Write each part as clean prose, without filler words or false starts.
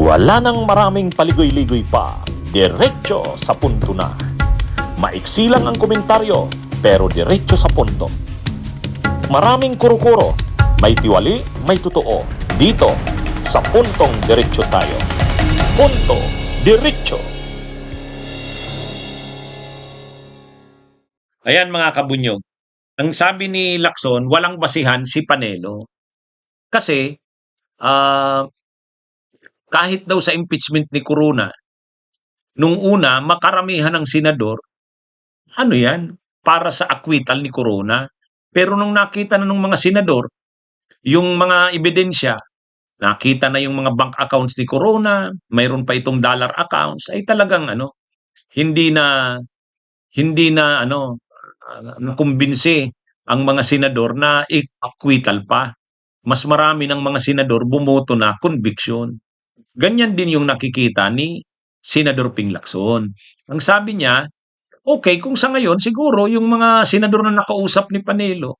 Wala nang maraming paligoy-ligoy pa, diretso sa punto na. Maiksi lang ang komentaryo, pero diretso sa punto. Maraming kuro-kuro, may tiwali, may totoo. Dito, sa puntong diretso tayo. Punto, diretso. Ayan mga kabunyog, ang sabi ni Lacson, walang basihan si Panelo. Kasi, kahit daw sa impeachment ni Corona, nung una, makaramihan ng senador, ano yan, para sa acquittal ni Corona. Pero nung nakita na ng mga senador, yung mga ebidensya, nakita na yung mga bank accounts ni Corona, mayroon pa itong dollar accounts, ay talagang hindi na nakumbinsi ang mga senador na acquittal pa. Mas marami ng mga senador bumoto na conviction. Ganyan din yung nakikita ni Senador Ping Lacson. Ang sabi niya, okay, kung sa ngayon, siguro yung mga senador na nakausap ni Panelo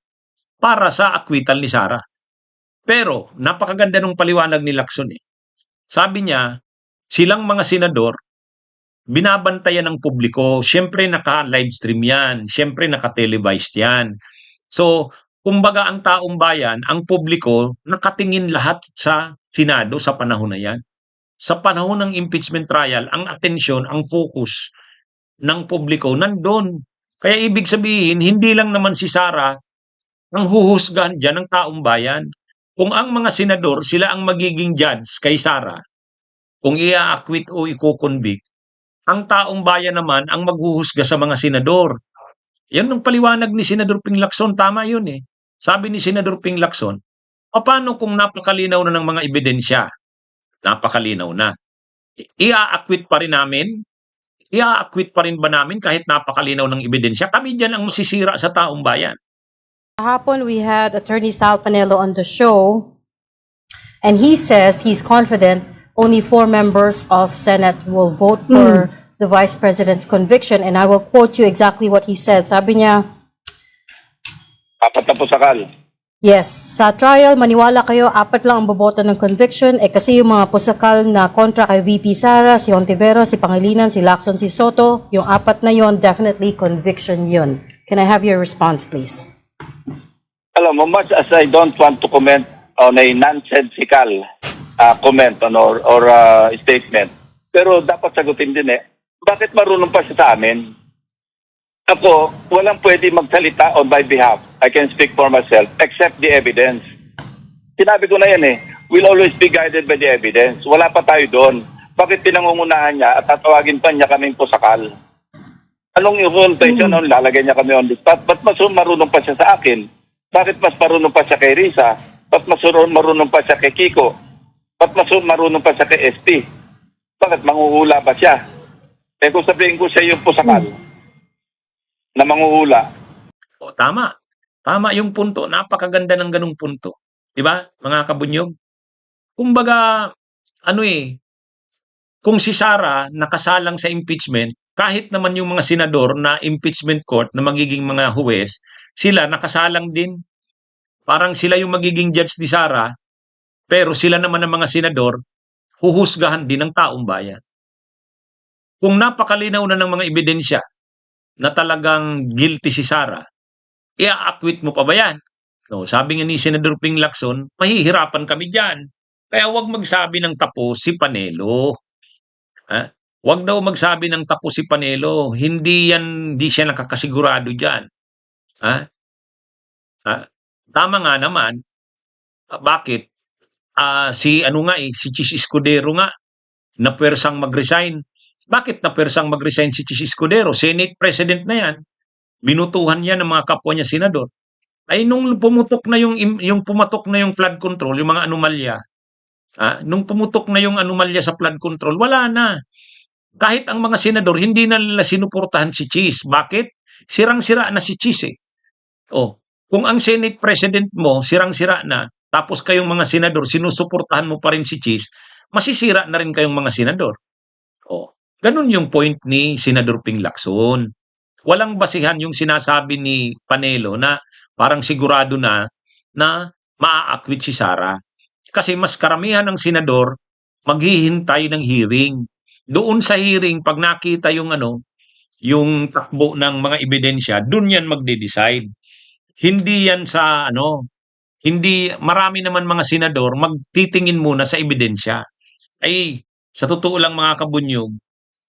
para sa acquittal ni Sara. Pero, napakaganda ng paliwanag ni Lacson eh. Sabi niya, silang mga senador, binabantayan ng publiko. Siyempre, naka-live stream yan. Siyempre, naka-televised yan. So, kumbaga ang taong bayan, ang publiko, nakatingin lahat sa Senado sa panahon na yan. Sa panahon ng impeachment trial, ang atensyon, ang focus ng publiko nandun. Kaya ibig sabihin, hindi lang naman si Sara ang huhusgahan dyan ng taong bayan. Kung ang mga senador, sila ang magiging judge kay Sara, kung i-acquit o i-convict, ang taong bayan naman ang maghuhusga sa mga senador. Yan ang paliwanag ni Senador Ping Lacson, tama yun eh. Sabi ni Senador Ping Lacson, paano kung napakalinaw na ng mga ebidensya? Napakalinaw na. I-acquit pa rin namin? I-acquit pa rin ba namin kahit napakalinaw ng ebidensya? Kami dyan ang masisira sa taong bayan. Kahapon, we had Attorney Sal Panelo on the show, and he says he's confident only 4 members of Senate will vote for the Vice President's conviction, and I will quote you exactly what he said. Sabi niya, Apat na pusakal. yes, sa trial, maniwala kayo, 4 lang ang boboto ng conviction, kasi yung mga pusakal na kontra kay VP Sara, si Ontiveros, si Pangilinan, si Lacson, si Soto, yung 4 na yon, definitely conviction yun. Can I have your response, please? Alam mo, much as I don't want to comment on a nonsensical comment or statement, pero dapat sagutin din bakit marunong pa siya sa amin? Ako, walang pwede magsalita on my behalf. I can speak for myself, except the evidence. Sinabi ko na yan we'll always be guided by the evidence. Wala pa tayo doon. Bakit pinangungunahan niya at tatawagin pa niya kaming pusakal? Anong confrontation? Lalagay niya kami on the spot? Ba't mas marunong pa siya sa akin? Bakit mas marunong pa siya kay Risa? Ba't mas marunong pa siya kay Kiko? Ba't mas marunong pa siya kay SP? Bakit manghuhula ba siya? Kung sabihin ko siya yung pusakal na manghuhula. O, tama. Tama yung punto. Napakaganda ng ganung punto. Diba, mga kabunyog? Kumbaga, kung si Sara nakasalang sa impeachment, kahit naman yung mga senador na impeachment court na magiging mga huwes, sila nakasalang din. Parang sila yung magiging judge ni Sara, pero sila naman ang mga senador, huhusgahan din ng taong bayan. Kung napakalinaw na ng mga ebidensya na talagang guilty si Sara, i-acquit mo pa ba yan? No, sabi nga ni Senador Ping Lacson, mahihirapan kami dyan. Kaya huwag magsabi ng tapos si Panelo. Huwag daw magsabi ng tapos si Panelo. Hindi siya nakakasigurado dyan. Tama nga naman. Bakit? Si Chis Escudero nga, napwersang mag-resign. Bakit napwersang mag-resign si Chis Escudero? Senate President na yan. Binutuhan yan ng mga kapwa niya senador. Ay nung pumutok na yung flood control, yung mga anomalya, nung pumutok na yung anomalya sa flood control, wala na. Kahit ang mga senador, hindi na nila sinuportahan si Chis. Bakit? Sirang-sira na si Chis kung ang Senate President mo, sirang-sira na, tapos kayong mga senador, sinusuportahan mo pa rin si Chis, masisira na rin kayong mga senador. Ganun yung point ni Senador Ping Lacson. Walang basihan yung sinasabi ni Panelo na parang sigurado na maa-acquit si Sara. Kasi mas karamihan ng senador maghihintay ng hearing. Doon sa hearing, pag nakita yung yung takbo ng mga ebidensya, doon yan magde-decide. Hindi yan sa hindi, marami naman mga senador magtitingin muna sa ebidensya. Ay, sa totoo lang mga kabunyog,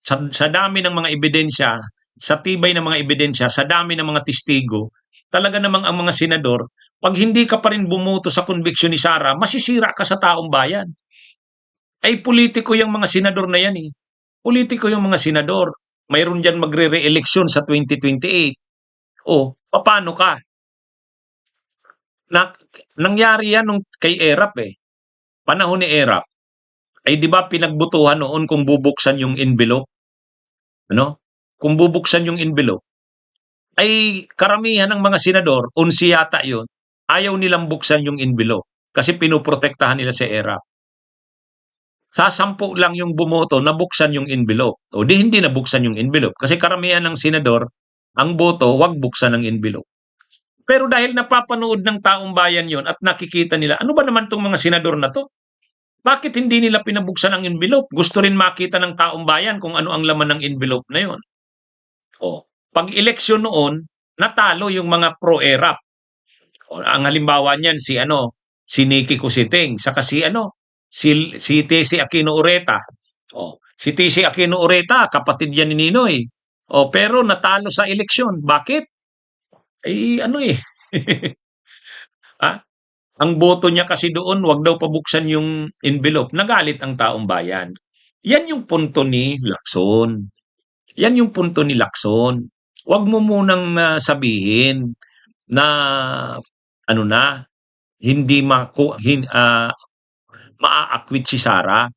sa dami ng mga ebidensya, sa tibay ng mga ebidensya, sa dami ng mga testigo, talaga namang ang mga senador, pag hindi ka pa rin bumoto sa conviction ni Sara, masisira ka sa taong bayan. Ay politiko yung mga senador na yan eh. Politiko yung mga senador. Mayroon dyan magre-re-eleksyon sa 2028. O, paano ka? Na, nangyari yan nung kay Erap eh. Panahon ni Erap, ay di ba pinagbutuhan noon kung bubuksan yung envelope? Ano? Kung bubuksan yung envelope, ay karamihan ng mga senador, 11 yata yun, ayaw nilang buksan yung envelope kasi pinoprotektahan nila si Erap. Sa 10 lang yung bumoto na buksan yung envelope. O di hindi nabuksan yung envelope kasi karamihan ng senador, ang boto, wag buksan ang envelope. Pero dahil napapanood ng taong bayan yon at nakikita nila, ano ba naman tong mga senador na to? Bakit hindi nila pinabuksan ang envelope? Gusto rin makita ng taong bayan kung ano ang laman ng envelope na yon. O, pag eleksyon noon, natalo yung mga pro-ERAP. O, ang halimbawa niyan si Nikki Cositing, saka si Tessy Aquino Ureta. O, si Tessy Aquino Ureta, kapatid yan ni Ninoy. O, pero natalo sa eleksyon. Bakit? Eh, ha? Ang boto niya kasi doon, wag daw pabuksan yung envelope. Nagalit ang taong bayan. Yan yung punto ni Lacson. Yan yung punto ni Lacson. Wag mo munang sabihin na hindi maa-acquit si Sara.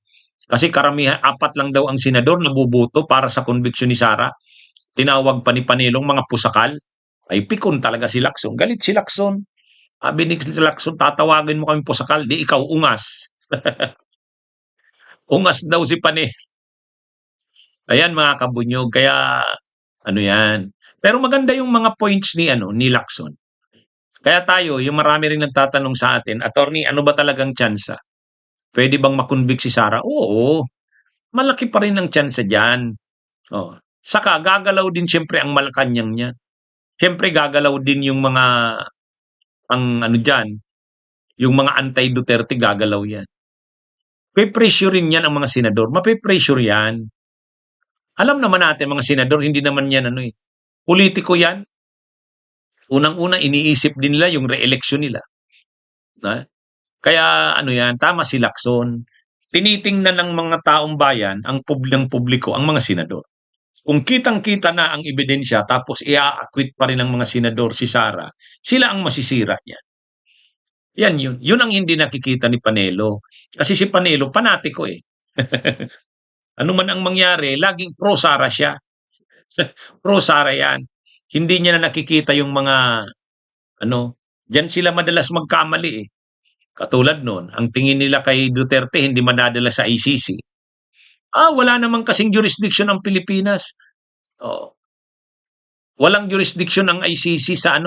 Kasi karamihan, 4 lang daw ang senador na buboto para sa conviction ni Sara. Tinawag pa ni Panelong mga pusakal. Ay pikon talaga si Lacson. Galit si Lacson. Sabi ni Lacson, tatawagin mo kami pusakal, di ikaw ungas. Ungas daw si Pane. Ayan mga kabunyog, kaya yan. Pero maganda yung mga points ni Lacson. Kaya tayo, yung marami ring nagtatanong sa atin, attorney, ano ba talagang tsansa? Pwede bang makonvict si Sara? Oo, malaki pa rin ang tsansa dyan. Oh. Saka gagalaw din siyempre ang Malacanang niya. Siyempre gagalaw din yung mga dyan, yung mga anti-Duterte gagalaw yan. Pe-pressure rin yan ang mga senador. Mape-pressure yan. Alam naman natin mga senador, hindi naman yan politiko yan. Unang-una, iniisip din nila yung re-election nila. Kaya yan, tama si Lacson. Tinitingnan ng mga taong bayan, ang publiko, ang mga senador. Kung kitang-kita na ang ebidensya tapos i-acquit pa rin ng mga senador si Sara, sila ang masisira niyan. Yan yun. Yun ang hindi nakikita ni Panelo. Kasi si Panelo, panatiko eh. Ano man ang mangyari, laging pro-Sara siya. Pro-Sara yan. Hindi niya na nakikita yung mga, diyan sila madalas magkamali eh. Katulad nun, ang tingin nila kay Duterte hindi madadala sa ICC. Wala namang kasing jurisdiction ang Pilipinas. Walang jurisdiction ang ICC sa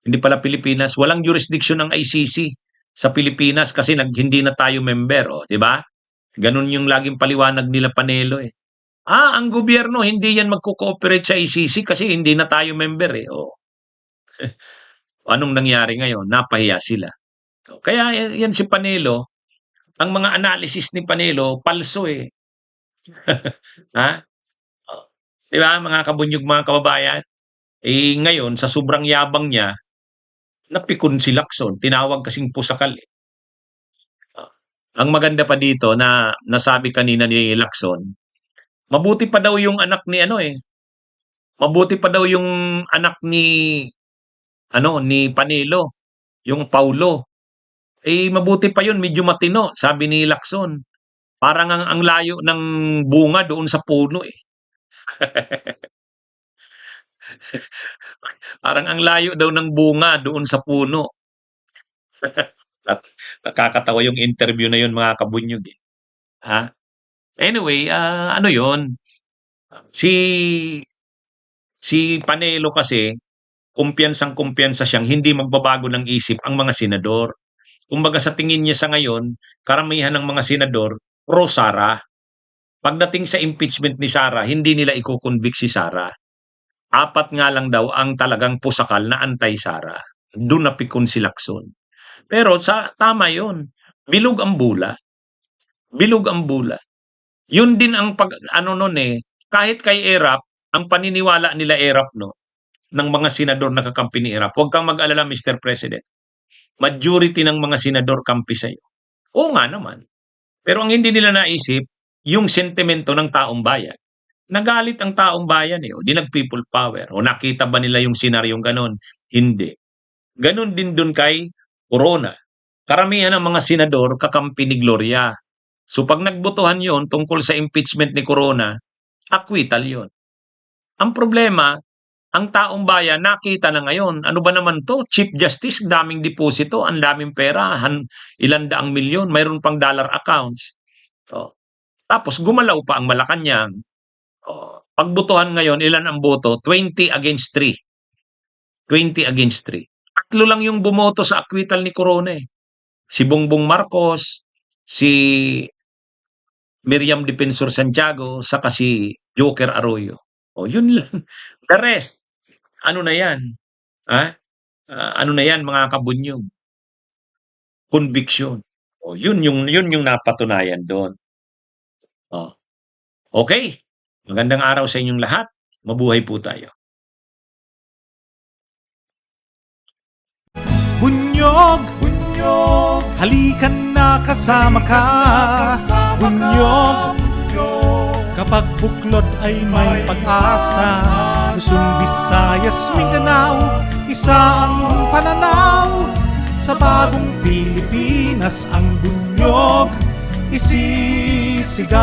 hindi pala Pilipinas, walang jurisdiction ng ICC sa Pilipinas kasi hindi na tayo member, di ba? Ganun yung laging paliwanag nila Panelo eh. Ang gobyerno hindi yan magko-cooperate sa ICC kasi hindi na tayo member eh. Anong nangyari ngayon? Napahiya sila. Kaya yan si Panelo, ang mga analysis ni Panelo, palso eh. Ha? Di ba mga kabunyog, mga kababayan? Ngayon, sa sobrang yabang niya, napikon si Lacson, tinawag kasing pusakal eh. Ang maganda pa dito na nasabi kanina ni Lacson, mabuti pa daw yung anak ni mabuti pa daw yung anak ni ni Panelo, yung Paulo. Mabuti pa yun, medyo matino, sabi ni Lacson. Parang ang layo ng bunga doon sa puno eh. Parang ang layo daw ng bunga doon sa puno. At nakakatawa yung interview na yun mga kabunyog eh. Anyway, yun. Si Panelo kasi, kumpiyansang-kumpiyansa siyang hindi magbabago ng isip ang mga senador. Kumbaga sa tingin niya sa ngayon, karamihan ng mga senador, pro-Sara. Pagdating sa impeachment ni Sara, hindi nila iko-convict si Sara. 4 nga lang daw ang talagang pusakal na anti-Sara. Doon napikon si Lacson. Pero tama yon. Bilog ang bula. Bilog ang bula. Yun din ang kahit kay Erap, ang paniniwala nila Erap, no, ng mga senador na kakampi ni Erap, huwag kang mag-alala, Mr. President. Majority ng mga senador kampi sa'yo. Oo nga naman. Pero ang hindi nila naisip, yung sentimento ng taong bayan. Nagalit ang taong bayan O di nag-people power. O nakita ba nila yung senaryong ganon? Hindi. Ganon din dun kay Corona. Karamihan ng mga senador kakampi ni Gloria. So pag nagbotohan yon tungkol sa impeachment ni Corona, acquittal yon. Ang problema, ang taong bayan nakita na ngayon, ano ba naman to? Chief Justice, daming deposito, ang daming pera, ilan daang milyon, mayroon pang dollar accounts. Tapos gumalaw pa ang Malacanang. Pagbotohan ngayon, ilan ang boto? 20 against 3. 20 against 3. 3 lang yung bumoto sa acquittal ni Corona Si Bongbong Marcos, si Miriam Defensor Santiago, saka si Joker Arroyo. Yun lang. The rest, ano na yan? Ano na yan, mga kabunyog? Conviction. Yun yung napatunayan doon. Okay. Magandang araw sa inyong lahat. Mabuhay po tayo. Bunyog, halikan na kasama ka. Bunyog, kapag buklod ay may pag-asa. Luzon, Visayas, Mindanao, isa ang pananaw. Sa bagong Pilipinas ang bunyog isisigaw.